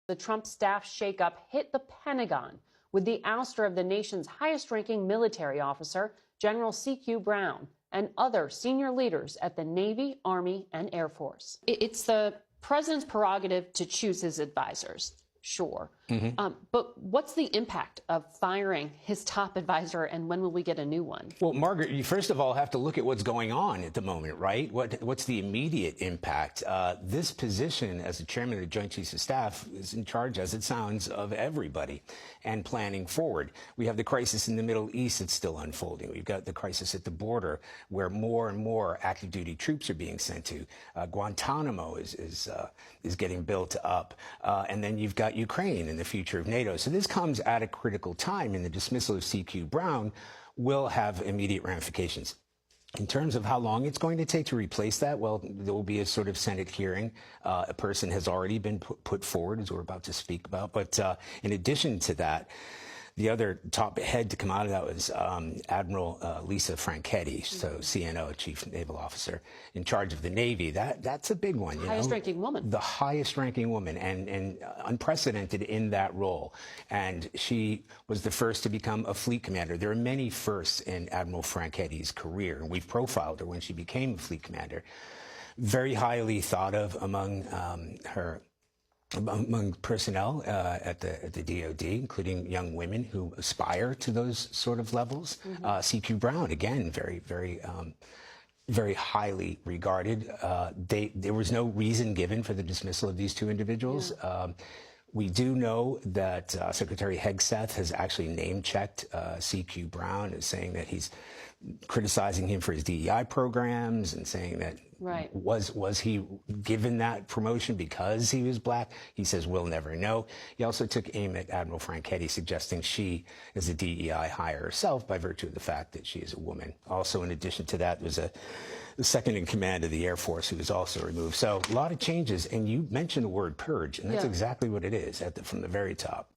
The Trump staff shakeup hit the Pentagon with the ouster of the nation's highest-ranking military officer, General C.Q. Brown, and other senior leaders at the Navy, Army, and Air Force. It's the president's prerogative to choose his advisors, sure. But what's the impact of firing his top advisor, and when will we get a new one? Well, Margaret, you first of all have to look at what's going on at the moment, right? What's the immediate impact? This position as the chairman of the Joint Chiefs of Staff is in charge, as it sounds, of everybody and planning forward. We have the crisis in the Middle East that's still unfolding. We've got the crisis at the border where more and more active duty troops are being sent to. Guantanamo is getting built up. And then you've got Ukraine and the future of NATO. So this comes at a critical time, and the dismissal of C.Q. Brown will have immediate ramifications. In terms of how long it's going to take to replace that, well, there will be a sort of Senate hearing. A person has already been put forward, as we're about to speak about. But in addition to that, the other top head to come out of that was Admiral Lisa Franchetti, so CNO, Chief Naval Officer, in charge of the Navy. That's a big one. Highest-ranking woman. The highest-ranking woman, and unprecedented in that role. And she was the first to become a fleet commander. There are many firsts in Admiral Franchetti's career, and we've profiled her when she became a fleet commander. Very highly thought of among among personnel at the DOD, including young women who aspire to those sort of levels. C.Q. Brown, again, very highly regarded. There was no reason given for the dismissal of these two individuals. We do know that Secretary Hegseth has actually name-checked C.Q. Brown as saying that he's criticizing him for his DEI programs and saying that was he given that promotion because he was black? He says we'll never know. He also took aim at Admiral Franchetti, suggesting she is a DEI hire herself by virtue of the fact that she is a woman. Also, in addition to that, was the second in command of the Air Force who was also removed. So a lot of changes, and you mentioned the word purge, and that's exactly what it is from the very top.